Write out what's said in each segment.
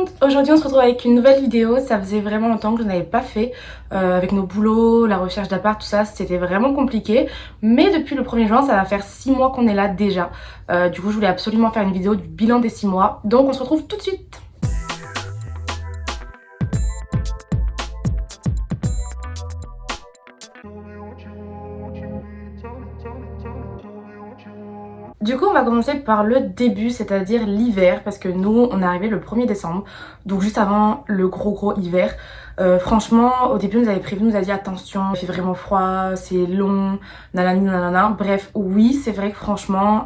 monde! Aujourd'hui on se retrouve avec une nouvelle vidéo, ça faisait vraiment longtemps que je n'avais pas fait avec nos boulots, la recherche d'appart, tout ça, c'était vraiment compliqué. Mais depuis le 1er juin, ça va faire 6 mois qu'on est là déjà. Du coup je voulais absolument faire une vidéo du bilan des 6 mois, donc on se retrouve tout de suite! Du coup on va commencer par le début, c'est-à-dire l'hiver, parce que nous on est arrivé le 1er décembre, donc juste avant le gros hiver. Franchement au début on nous avait prévenu, nous a dit attention, il fait vraiment froid, c'est long, nanani nanana. Bref oui c'est vrai que franchement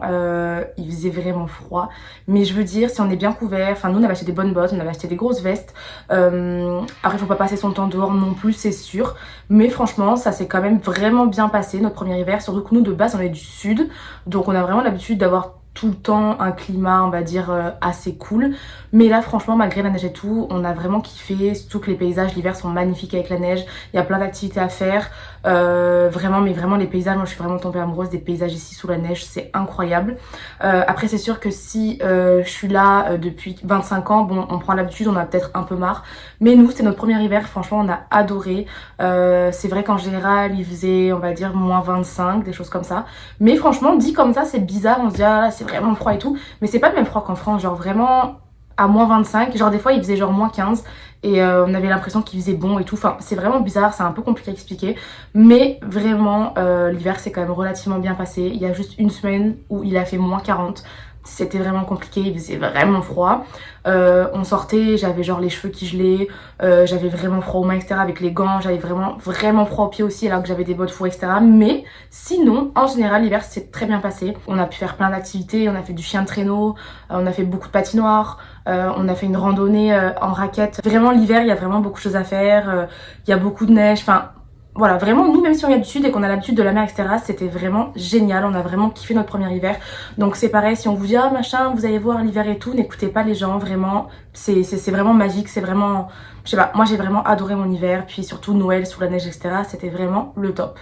il faisait vraiment froid, mais je veux dire si on est bien couvert, enfin nous on avait acheté des bonnes bottes, on avait acheté des grosses vestes, après faut pas passer son temps dehors non plus c'est sûr, mais franchement ça s'est quand même vraiment bien passé notre premier hiver, surtout que nous de base on est du sud, donc on a vraiment l'habitude d'avoir tout le temps un climat on va dire assez cool, mais là franchement malgré la neige et tout on a vraiment kiffé, surtout que les paysages l'hiver sont magnifiques avec la neige, il y a plein d'activités à faire, vraiment mais vraiment les paysages, moi je suis vraiment tombée amoureuse des paysages ici sous la neige, c'est incroyable. Après c'est sûr que si je suis là depuis 25 ans, bon on prend l'habitude, on a peut-être un peu marre, mais nous c'est notre premier hiver, franchement on a adoré. C'est vrai qu'en général il faisait on va dire moins 25, des choses comme ça, mais franchement dit comme ça c'est bizarre, on se dit ah là c'est vraiment froid et tout, mais c'est pas le même froid qu'en France, genre vraiment à moins 25, genre des fois il faisait genre moins 15 et on avait l'impression qu'il faisait bon et tout, enfin c'est vraiment bizarre, c'est un peu compliqué à expliquer, mais vraiment l'hiver c'est quand même relativement bien passé. Il y a juste une semaine où il a fait moins 40, c'était vraiment compliqué, il faisait vraiment froid. On sortait, j'avais genre les cheveux qui gelaient, j'avais vraiment froid aux mains etc, avec les gants, j'avais vraiment froid aux pieds aussi alors que j'avais des bottes fourres etc, mais sinon en général l'hiver s'est très bien passé. On a pu faire plein d'activités, on a fait du chien de traîneau, on a fait beaucoup de patinoire, on a fait une randonnée en raquette. Vraiment l'hiver il y a vraiment beaucoup de choses à faire, il y a beaucoup de neige, enfin voilà, vraiment nous même si on vient du sud et qu'on a l'habitude de la mer etc, c'était vraiment génial, on a vraiment kiffé notre premier hiver. Donc c'est pareil, si on vous dit ah machin vous allez voir l'hiver et tout, n'écoutez pas les gens, vraiment c'est vraiment magique, c'est vraiment, je sais pas, moi j'ai vraiment adoré mon hiver, puis surtout Noël sous la neige etc, c'était vraiment le top.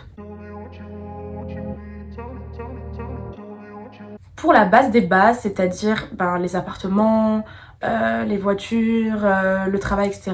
Pour la base des bases, c'est-à-dire les appartements, les voitures, le travail etc,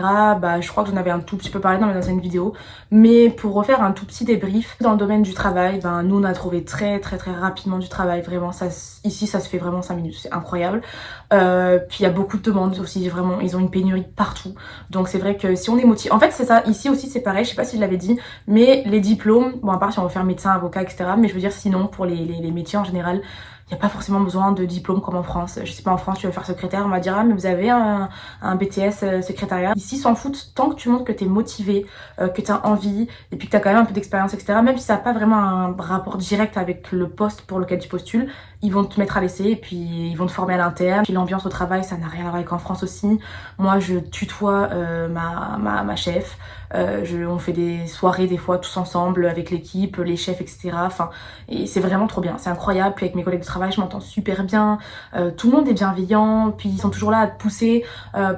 je crois que j'en avais un tout petit peu parlé dans mes anciennes vidéos, mais pour refaire un tout petit débrief dans le domaine du travail, nous on a trouvé très rapidement du travail, vraiment ça, ici ça se fait vraiment 5 minutes, c'est incroyable. Puis il y a beaucoup de demandes aussi, vraiment ils ont une pénurie partout, donc c'est vrai que si on est motivé, en fait c'est ça, ici aussi c'est pareil, je sais pas si je l'avais dit, mais les diplômes, bon à part si on veut faire médecin, avocat etc, mais je veux dire sinon pour les métiers en général, il n'y a pas forcément besoin de diplôme comme en France. Je sais pas, en France tu veux faire secrétaire, on va dire ah mais vous avez un BTS secrétariat. Ici s'en foutent tant que tu montres que t'es motivé, que t'as envie et puis que t'as quand même un peu d'expérience etc. Même si ça n'a pas vraiment un rapport direct avec le poste pour lequel tu postules, ils vont te mettre à l'essai et puis ils vont te former à l'interne. Puis l'ambiance au travail ça n'a rien à voir avec en France aussi. Moi je tutoie ma chef, on fait des soirées des fois tous ensemble avec l'équipe, les chefs etc. Enfin, et c'est vraiment trop bien, c'est incroyable. Puis avec mes collègues de travail je m'entends super bien, tout le monde est bienveillant, puis ils sont toujours là à te pousser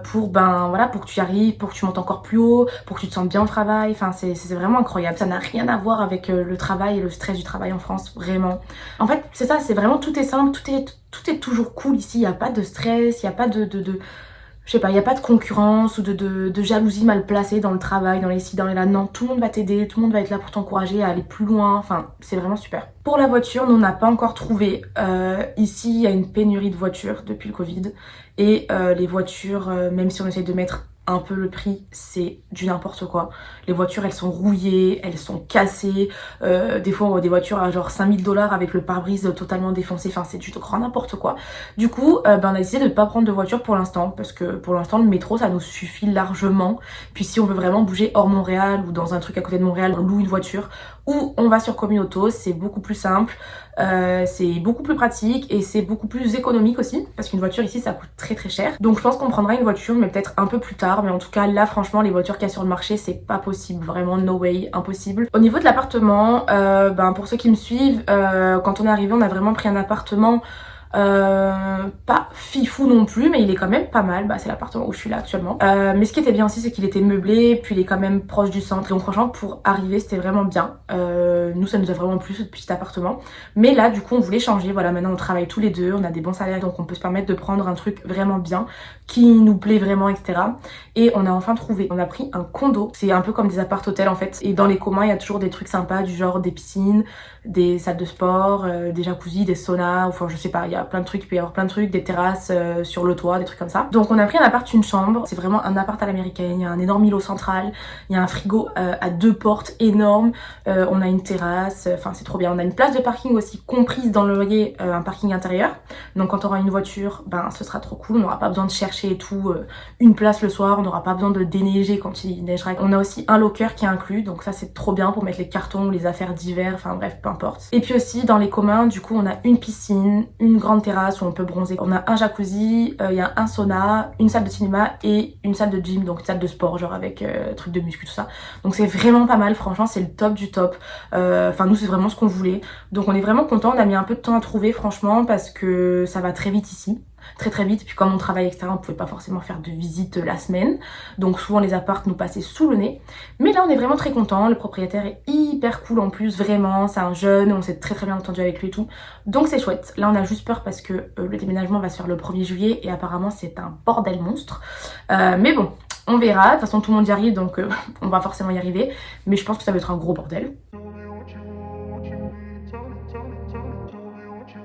pour voilà, pour que tu y arrives, pour que tu montes encore plus haut, pour que tu te sentes bien au travail. Enfin c'est vraiment incroyable, ça n'a rien à voir avec le travail et le stress du travail en France, vraiment. En fait c'est ça, c'est vraiment tout est simple, tout est toujours cool ici, il n'y a pas de stress, il n'y a pas de je sais pas, il n'y a pas de concurrence ou de jalousie mal placée dans le travail, dans les ci, dans les là. Non, tout le monde va t'aider, tout le monde va être là pour t'encourager à aller plus loin. Enfin, c'est vraiment super. Pour la voiture, nous on n'a pas encore trouvé. Ici, il y a une pénurie de voitures depuis le Covid. Et les voitures, même si on essaie de mettre un peu le prix, c'est du n'importe quoi. Les voitures elles sont rouillées, elles sont cassées, des fois on voit des voitures à genre 5 000 $ avec le pare-brise totalement défoncé, enfin c'est du grand n'importe quoi. Du coup on a décidé de ne pas prendre de voiture pour l'instant, parce que pour l'instant le métro ça nous suffit largement. Puis si on veut vraiment bouger hors Montréal ou dans un truc à côté de Montréal, on loue une voiture ou on va sur Communauto, c'est beaucoup plus simple. C'est beaucoup plus pratique et c'est beaucoup plus économique aussi, parce qu'une voiture ici ça coûte très cher. Donc je pense qu'on prendra une voiture mais peut-être un peu plus tard, mais en tout cas là franchement les voitures qu'il y a sur le marché c'est pas possible, vraiment no way, impossible. Au niveau de l'appartement, pour ceux qui me suivent, quand on est arrivé on a vraiment pris un appartement pas fifou non plus, mais il est quand même pas mal. Bah c'est l'appartement où je suis là actuellement. Mais ce qui était bien aussi, c'est qu'il était meublé, puis il est quand même proche du centre. Donc franchement, pour arriver, c'était vraiment bien. Nous, ça nous a vraiment plu ce petit appartement. Mais là, du coup, on voulait changer. Voilà, maintenant on travaille tous les deux, on a des bons salaires, donc on peut se permettre de prendre un truc vraiment bien, qui nous plaît vraiment, etc. Et on a enfin trouvé. On a pris un condo. C'est un peu comme des appart-hôtels en fait. Et dans les communs, il y a toujours des trucs sympas, du genre des piscines, des salles de sport, des jacuzzi, des saunas, enfin je sais pas, il y a plein de trucs, il peut y avoir plein de trucs, des terrasses sur le toit, des trucs comme ça. Donc on a pris un appart, une chambre, c'est vraiment un appart à l'américaine, il y a un énorme îlot central, il y a un frigo à 2 portes énorme, on a une terrasse, enfin c'est trop bien. On a une place de parking aussi comprise dans le loyer, un parking intérieur. Donc quand on aura une voiture, ben ce sera trop cool, on n'aura pas besoin de chercher et tout, une place le soir, on n'aura pas besoin de déneiger quand il neigera. On a aussi un locker qui est inclus, donc ça c'est trop bien pour mettre les cartons, les affaires d'hiver, enfin bref, peu importe. Et puis aussi dans les communs, du coup on a une piscine, une grande terrasse où on peut bronzer. On a un jacuzzi, il y a un sauna, une salle de cinéma et une salle de gym, donc une salle de sport genre avec trucs de muscu tout ça. Donc c'est vraiment pas mal, franchement c'est le top du top. Enfin nous c'est vraiment ce qu'on voulait. Donc on est vraiment content, on a mis un peu de temps à trouver franchement parce que ça va très vite ici. Très vite, puis comme on travaille etc, on pouvait pas forcément faire de visite la semaine, donc souvent les apparts nous passaient sous le nez. Mais là on est vraiment très content, le propriétaire est hyper cool en plus, vraiment, c'est un jeune, on s'est très bien entendu avec lui et tout, donc c'est chouette. Là on a juste peur parce que le déménagement va se faire le 1er juillet et apparemment c'est un bordel monstre, mais bon, on verra, de toute façon tout le monde y arrive donc on va forcément y arriver, mais je pense que ça va être un gros bordel.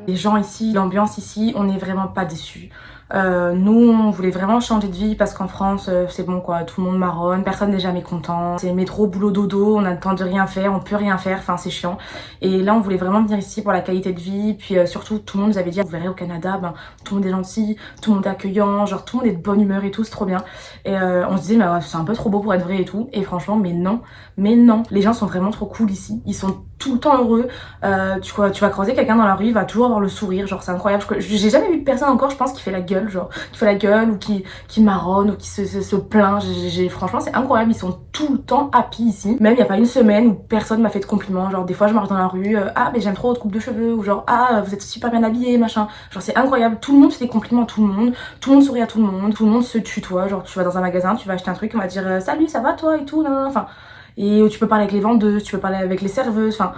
Les gens ici, l'ambiance ici, on n'est vraiment pas déçus. Nous, on voulait vraiment changer de vie parce qu'en France, c'est bon quoi, tout le monde marronne, personne n'est jamais content. C'est métro, boulot, dodo, on a le temps de rien faire, on peut rien faire, enfin c'est chiant. Et là, on voulait vraiment venir ici pour la qualité de vie, puis surtout, tout le monde nous avait dit, vous verrez au Canada, ben, tout le monde est gentil, tout le monde est accueillant, genre tout le monde est de bonne humeur et tout, c'est trop bien. Et on se disait, mais ouais, c'est un peu trop beau pour être vrai et tout. Et franchement, mais non, les gens sont vraiment trop cool ici, ils sont tout le temps heureux. Tu vas croiser quelqu'un dans la rue, il va toujours avoir le sourire, genre c'est incroyable. J'ai jamais vu de personne encore, je pense, qui fait la gueule, genre qui fait la gueule ou qui marronne ou qui se plaint. Franchement c'est incroyable, ils sont tout le temps happy ici. Même il y a pas une semaine où personne m'a fait de compliments, genre des fois je marche dans la rue, ah mais j'aime trop votre coupe de cheveux, ou genre ah vous êtes super bien habillé machin, genre c'est incroyable, tout le monde fait des compliments à tout le monde sourit à tout le monde se tutoie, genre tu vas dans un magasin, tu vas acheter un truc, on va dire salut ça va toi et tout, nan, nan, enfin. Et tu peux parler avec les vendeuses, tu peux parler avec les serveuses, enfin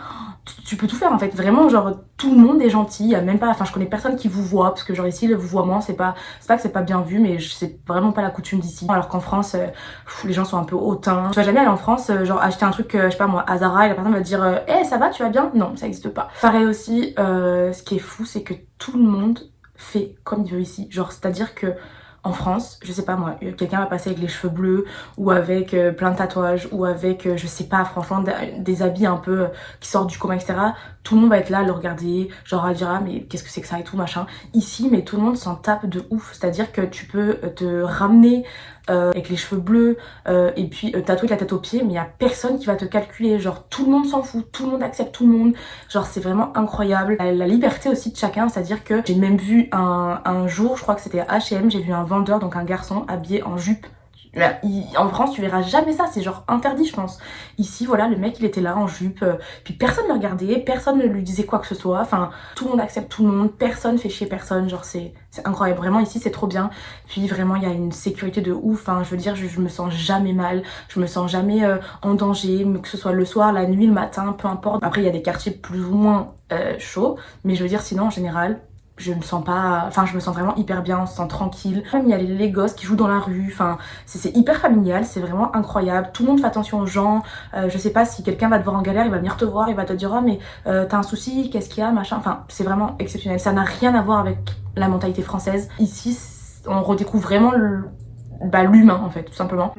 tu peux tout faire en fait, vraiment genre tout le monde est gentil, y a même pas, enfin je connais personne qui vous voit, parce que genre ici le vouvoiement c'est pas que c'est pas bien vu, mais c'est vraiment pas la coutume d'ici, alors qu'en France les gens sont un peu hautains. Tu vas jamais aller en France genre acheter un truc je sais pas moi à Zara et la personne va te dire hey, ça va, tu vas bien? Non, ça existe pas. Pareil aussi, ce qui est fou c'est que tout le monde fait comme il veut ici, genre c'est à dire que en France, je sais pas moi, quelqu'un va passer avec les cheveux bleus ou avec plein de tatouages ou avec, je sais pas, franchement, des habits un peu qui sortent du commun, etc. Tout le monde va être là à le regarder, genre à dire ah mais qu'est-ce que c'est que ça et tout machin. Ici, mais tout le monde s'en tape de ouf, c'est-à-dire que tu peux te ramener avec les cheveux bleus et puis tatouer la tête aux pieds, mais il y a personne qui va te calculer, genre tout le monde s'en fout, tout le monde accepte tout le monde, genre c'est vraiment incroyable. La liberté aussi de chacun, c'est-à-dire que j'ai même vu un jour, je crois que c'était à H&M, j'ai vu un vendeur, donc un garçon habillé en jupe. Là, en France tu verras jamais ça, c'est genre interdit je pense. Ici voilà, le mec il était là en jupe, puis personne ne le regardait, personne ne lui disait quoi que ce soit, enfin tout le monde accepte tout le monde, personne fait chier personne, genre c'est incroyable, vraiment ici c'est trop bien. Puis vraiment il y a une sécurité de ouf, hein, je veux dire je me sens jamais mal, je me sens jamais en danger, que ce soit le soir, la nuit, le matin, peu importe. Après il y a des quartiers plus ou moins chauds, mais je veux dire sinon en général je me sens pas, enfin je me sens vraiment hyper bien, on se sent tranquille. Même il y a les gosses qui jouent dans la rue, enfin c'est hyper familial, c'est vraiment incroyable. Tout le monde fait attention aux gens, je sais pas si quelqu'un va te voir en galère, il va venir te voir, il va te dire oh mais t'as un souci, qu'est-ce qu'il y a, machin, enfin c'est vraiment exceptionnel. Ça n'a rien à voir avec la mentalité française. Ici on redécouvre vraiment l'humain en fait, tout simplement.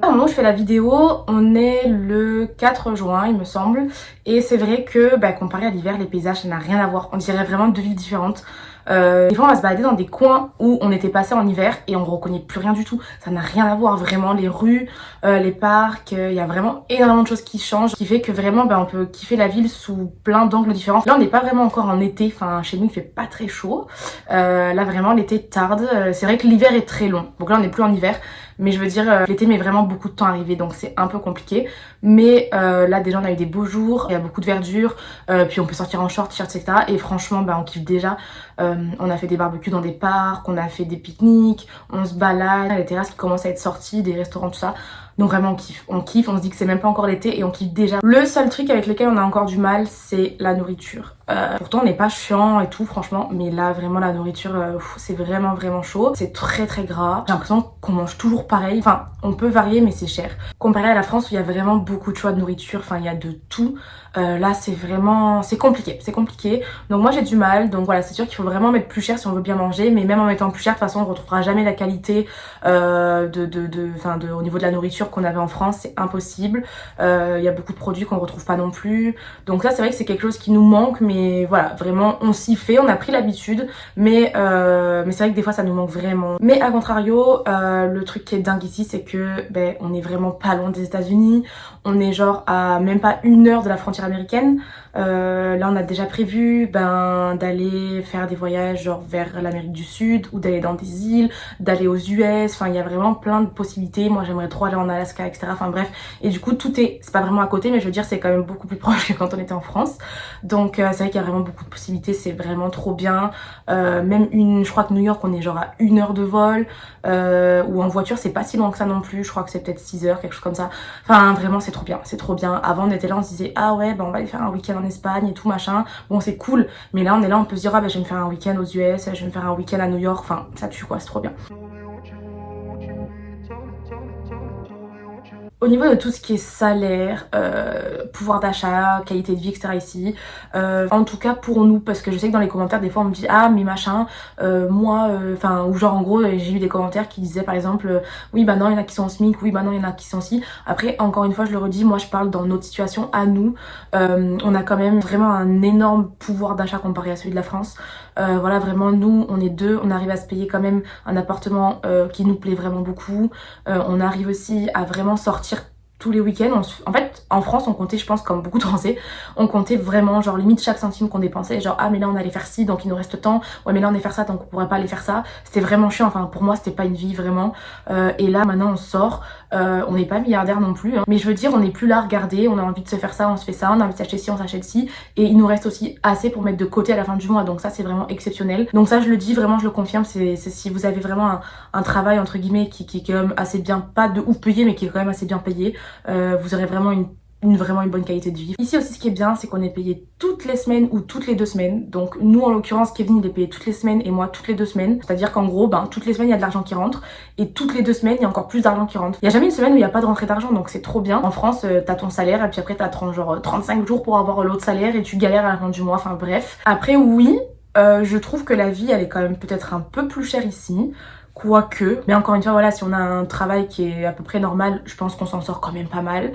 Au moment où je fais la vidéo, on est le 4 juin il me semble, et c'est vrai que comparé à l'hiver, les paysages ça n'a rien à voir, on dirait vraiment deux villes différentes. Des fois on va se balader dans des coins où on était passé en hiver et on reconnaît plus rien du tout, ça n'a rien à voir, vraiment les rues, les parcs, il y a vraiment énormément de choses qui changent, ce qui fait que vraiment on peut kiffer la ville sous plein d'angles différents. Là on n'est pas vraiment encore en été, enfin chez nous il fait pas très chaud, là vraiment l'été tarde, c'est vrai que l'hiver est très long, donc là on n'est plus en hiver, mais je veux dire l'été met vraiment beaucoup de temps à arriver, donc c'est un peu compliqué. Mais là déjà on a eu des beaux jours, il y a beaucoup de verdure, puis on peut sortir en short, t-shirt, etc. Et franchement on kiffe déjà. On a fait des barbecues dans des parcs, on a fait des pique-niques, on se balade, les terrasses qui commencent à être sorties, des restaurants, tout ça. Donc vraiment on kiffe, on se dit que c'est même pas encore l'été et on kiffe déjà. Le seul truc avec lequel on a encore du mal, c'est la nourriture. Pourtant on n'est pas chiant et tout franchement, mais là vraiment la nourriture c'est vraiment chaud. C'est très gras, j'ai l'impression qu'on mange toujours pareil. Enfin on peut varier mais c'est cher. Comparé à la France où il y a vraiment beaucoup de choix de nourriture, enfin il y a de tout. Là c'est compliqué. Donc moi j'ai du mal, donc voilà c'est sûr qu'il faut vraiment mettre plus cher si on veut bien manger, mais même en mettant plus cher de toute façon on retrouvera jamais la qualité au niveau de la nourriture qu'on avait en France, c'est impossible. Il y a beaucoup de produits qu'on retrouve pas non plus, donc ça c'est vrai que c'est quelque chose qui nous manque, mais voilà vraiment on s'y fait, on a pris l'habitude, mais c'est vrai que des fois ça nous manque vraiment. Mais à contrario le truc qui est dingue ici c'est que on est vraiment pas loin des États-Unis, on est genre à même pas 1 heure de la frontière américaine. Là on a déjà prévu d'aller faire des voyages genre vers l'Amérique du Sud ou d'aller dans des îles, d'aller aux US, enfin il y a vraiment plein de possibilités. Moi j'aimerais trop aller en Alaska, etc. Enfin bref, et du coup c'est pas vraiment à côté, mais je veux dire c'est quand même beaucoup plus proche que quand on était en France. Donc c'est vrai qu'il y a vraiment beaucoup de possibilités, c'est vraiment trop bien. Je crois que New York on est genre à 1 heure de vol, ou en voiture c'est pas si loin que ça non plus, je crois que c'est peut-être 6 heures, quelque chose comme ça. Enfin vraiment c'est trop bien. Avant on était là, on se disait ah ouais on va aller faire un week-end en Espagne et tout machin, bon c'est cool, mais là on est là, on peut se dire ah je vais me faire un week-end aux US, je vais me faire un week-end à New York, enfin ça tue quoi, c'est trop bien. Au niveau de tout ce qui est salaire, pouvoir d'achat, qualité de vie, etc. ici, en tout cas pour nous, parce que je sais que dans les commentaires des fois on me dit ah mais machin, ou genre en gros j'ai eu des commentaires qui disaient par exemple oui bah non il y en a qui sont en SMIC, oui bah non il y en a qui sont ci. Après encore une fois je le redis, moi je parle dans notre situation à nous, on a quand même vraiment un énorme pouvoir d'achat comparé à celui de la France. Voilà vraiment nous on est deux, on arrive à se payer quand même un appartement qui nous plaît vraiment beaucoup, on arrive aussi à vraiment sortir tous les week-ends. En fait en France on comptait, je pense comme beaucoup de Français, on comptait vraiment genre limite chaque centime qu'on dépensait, genre ah mais là on allait faire ci donc il nous reste tant, ouais mais là on allait faire ça donc on pourrait pas aller faire ça. C'était vraiment chiant, enfin pour moi c'était pas une vie vraiment. Et là maintenant on sort, on n'est pas milliardaire non plus hein. Mais je veux dire on n'est plus là à regarder, on a envie de se faire ça, on se fait ça, on a envie de s'acheter ci, on s'achète ci, et il nous reste aussi assez pour mettre de côté à la fin du mois, donc ça c'est vraiment exceptionnel. Donc ça je le dis vraiment, je le confirme, c'est si vous avez vraiment un travail entre guillemets qui est quand même assez bien, pas de ouf payé mais qui est quand même assez bien payé, vous aurez vraiment vraiment une bonne qualité de vie. Ici aussi ce qui est bien c'est qu'on est payé toutes les semaines ou toutes les 2 semaines. Donc nous en l'occurrence Kevin il est payé toutes les semaines et moi toutes les 2 semaines. C'est à dire qu'en gros toutes les semaines il y a de l'argent qui rentre et toutes les 2 semaines il y a encore plus d'argent qui rentre. Il y a jamais une semaine où il n'y a pas de rentrée d'argent, donc c'est trop bien. En France t'as ton salaire et puis après t'as genre 35 jours pour avoir l'autre salaire et tu galères à la fin du mois, enfin bref. Après oui je trouve que la vie elle est quand même peut-être un peu plus chère ici. Quoique, mais encore une fois voilà, si on a un travail qui est à peu près normal, je pense qu'on s'en sort quand même pas mal.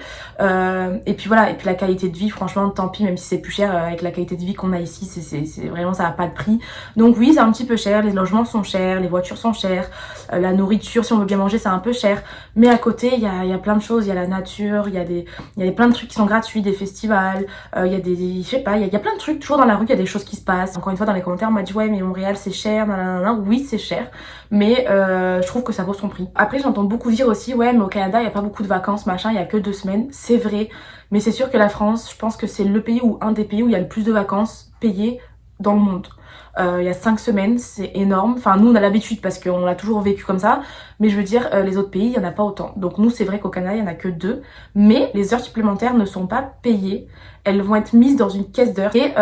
Et puis voilà, et puis la qualité de vie, franchement tant pis, même si c'est plus cher, avec la qualité de vie qu'on a ici, c'est vraiment, ça n'a pas de prix. Donc oui c'est un petit peu cher, les logements sont chers, les voitures sont chères, la nourriture si on veut bien manger c'est un peu cher, mais à côté il y a plein de choses, il y a la nature, il y a plein de trucs qui sont gratuits, des festivals, il y a des, je sais pas, il y a plein de trucs, toujours dans la rue il y a des choses qui se passent. Encore une fois dans les commentaires on m'a dit ouais mais Montréal c'est cher, nanana. Oui c'est cher, mais je trouve que ça vaut son prix. Après j'entends beaucoup dire aussi ouais mais au Canada il n'y a pas beaucoup de vacances machin, il y a que 2 semaines, c'est vrai, mais c'est sûr que la France, je pense que c'est le pays ou un des pays où il y a le plus de vacances payées dans le monde. Il y a 5 semaines, c'est énorme. Enfin nous on a l'habitude parce qu'on l'a toujours vécu comme ça, mais je veux dire les autres pays il y en a pas autant. Donc nous c'est vrai qu'au Canada il y en a que 2, mais les heures supplémentaires ne sont pas payées, elles vont être mises dans une caisse d'heures. Et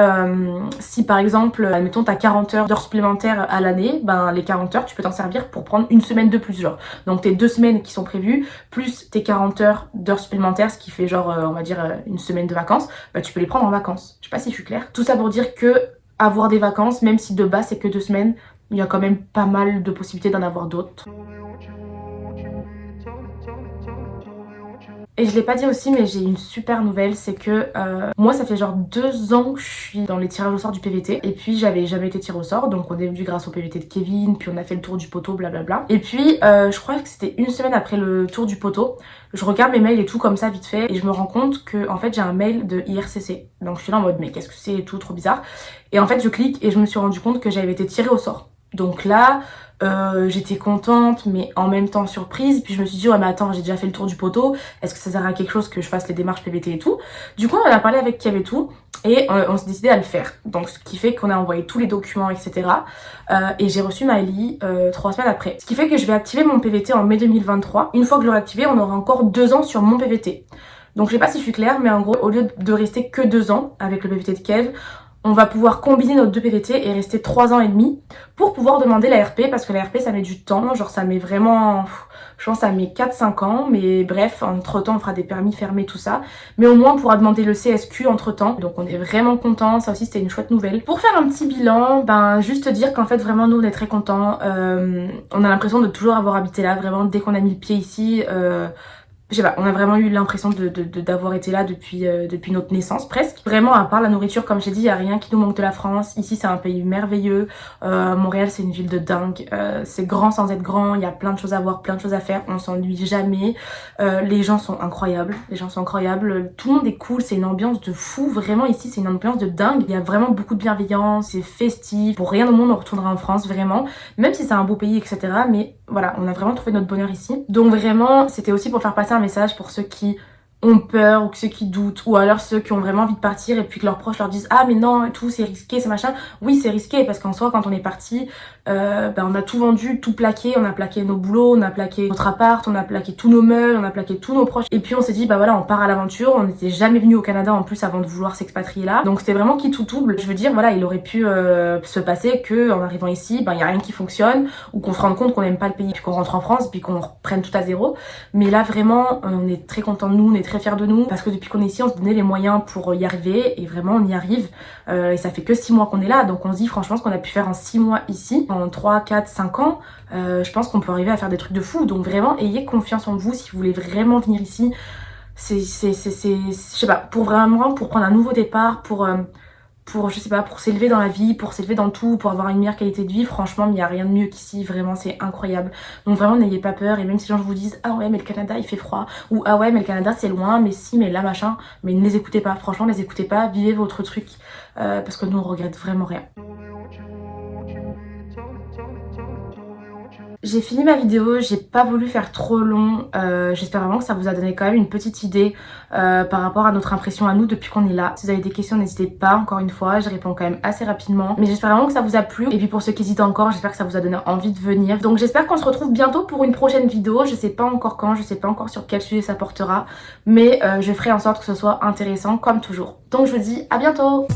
si par exemple admettons t'as 40 heures d'heures supplémentaires à l'année, les 40 heures tu peux t'en servir pour prendre une semaine de plus genre. Donc tes 2 semaines qui sont prévues plus tes 40 heures d'heures supplémentaires, ce qui fait genre on va dire une semaine de vacances, tu peux les prendre en vacances. Je sais pas si je suis claire. Tout ça pour dire que avoir des vacances, même si de base c'est que 2 semaines, il y a quand même pas mal de possibilités d'en avoir d'autres. Et je l'ai pas dit aussi mais j'ai une super nouvelle, c'est que moi ça fait genre 2 ans que je suis dans les tirages au sort du PVT, et puis j'avais jamais été tirée au sort, donc on est venu grâce au PVT de Kevin, puis on a fait le tour du poteau blablabla. Et puis je crois que c'était 1 semaine après le tour du poteau, je regarde mes mails et tout comme ça vite fait, et je me rends compte que en fait j'ai un mail de IRCC, donc je suis là en mode mais qu'est-ce que c'est et tout, trop bizarre. Et en fait je clique et je me suis rendu compte que j'avais été tirée au sort. Donc là, j'étais contente mais en même temps surprise. Puis je me suis dit ouais mais attends, j'ai déjà fait le tour du poteau, est-ce que ça sert à quelque chose que je fasse les démarches PVT et tout? Du coup on en a parlé avec Kev et tout et on s'est décidé à le faire. Donc ce qui fait qu'on a envoyé tous les documents etc. Et j'ai reçu ma LI 3 semaines après. Ce qui fait que je vais activer mon PVT en mai 2023. Une fois que je l'aurai activé, on aura encore 2 ans sur mon PVT. Donc je sais pas si je suis claire, mais en gros au lieu de rester que 2 ans avec le PVT de Kev, on va pouvoir combiner nos 2 PVT et rester 3 ans et demi pour pouvoir demander la RP, parce que la RP ça met du temps, genre ça met vraiment, je pense ça met 4-5 ans, mais bref, entre temps on fera des permis fermés tout ça, mais au moins on pourra demander le CSQ entre temps, donc on est vraiment contents, ça aussi c'était une chouette nouvelle. Pour faire un petit bilan, ben juste dire qu'en fait vraiment nous on est très contents, on a l'impression de toujours avoir habité là, vraiment dès qu'on a mis le pied ici, je sais pas, on a vraiment eu l'impression d'avoir été là depuis notre naissance presque. Vraiment, à part la nourriture, comme j'ai dit, il n'y a rien qui nous manque de la France. Ici, c'est un pays merveilleux. Montréal, c'est une ville de dingue. C'est grand sans être grand. Il y a plein de choses à voir, plein de choses à faire. On s'ennuie jamais. Les gens sont incroyables. Les gens sont incroyables. Tout le monde est cool. C'est une ambiance de fou. Vraiment, ici, c'est une ambiance de dingue. Il y a vraiment beaucoup de bienveillance. C'est festif. Pour rien au monde, on retournera en France, vraiment. Même si c'est un beau pays, etc. Mais voilà, on a vraiment trouvé notre bonheur ici. Donc vraiment, c'était aussi pour faire passer un message pour ceux qui ont peur ou ceux qui doutent, ou alors ceux qui ont vraiment envie de partir et puis que leurs proches leur disent ah mais non et tout c'est risqué c'est machin. Oui c'est risqué parce qu'en soi quand on est parti on a tout vendu, tout plaqué, on a plaqué nos boulots, on a plaqué notre appart, on a plaqué tous nos meubles, on a plaqué tous nos proches et puis on s'est dit bah voilà on part à l'aventure. On n'était jamais venu au Canada en plus avant de vouloir s'expatrier là, donc c'était vraiment qui tout double. Je veux dire voilà, il aurait pu se passer que en arrivant ici il y a rien qui fonctionne ou qu'on se rende compte qu'on n'aime pas le pays puis qu'on rentre en France puis qu'on reprenne tout à zéro. Mais là vraiment on est très contents de nous, on est très fiers de nous parce que depuis qu'on est ici on se donnait les moyens pour y arriver et vraiment on y arrive et ça fait que 6 mois qu'on est là, donc on se dit franchement ce qu'on a pu faire en 6 mois ici, en 3, 4, 5 ans je pense qu'on peut arriver à faire des trucs de fou. Donc vraiment ayez confiance en vous si vous voulez vraiment venir ici. C'est je sais pas, pour prendre un nouveau départ, pour je sais pas, pour s'élever dans la vie, pour s'élever dans tout, pour avoir une meilleure qualité de vie, franchement il n'y a rien de mieux qu'ici, vraiment c'est incroyable. Donc vraiment n'ayez pas peur, et même si les gens vous disent ah ouais mais le Canada il fait froid, ou ah ouais mais le Canada c'est loin, mais si mais là machin, mais ne les écoutez pas, franchement ne les écoutez pas, vivez votre truc parce que nous on regrette vraiment rien. J'ai fini ma vidéo, j'ai pas voulu faire trop long, j'espère vraiment que ça vous a donné quand même une petite idée par rapport à notre impression à nous depuis qu'on est là. Si vous avez des questions n'hésitez pas, encore une fois, je réponds quand même assez rapidement. Mais j'espère vraiment que ça vous a plu, et puis pour ceux qui hésitent encore, j'espère que ça vous a donné envie de venir. Donc j'espère qu'on se retrouve bientôt pour une prochaine vidéo, je sais pas encore quand, je sais pas encore sur quel sujet ça portera, mais je ferai en sorte que ce soit intéressant comme toujours. Donc je vous dis à bientôt.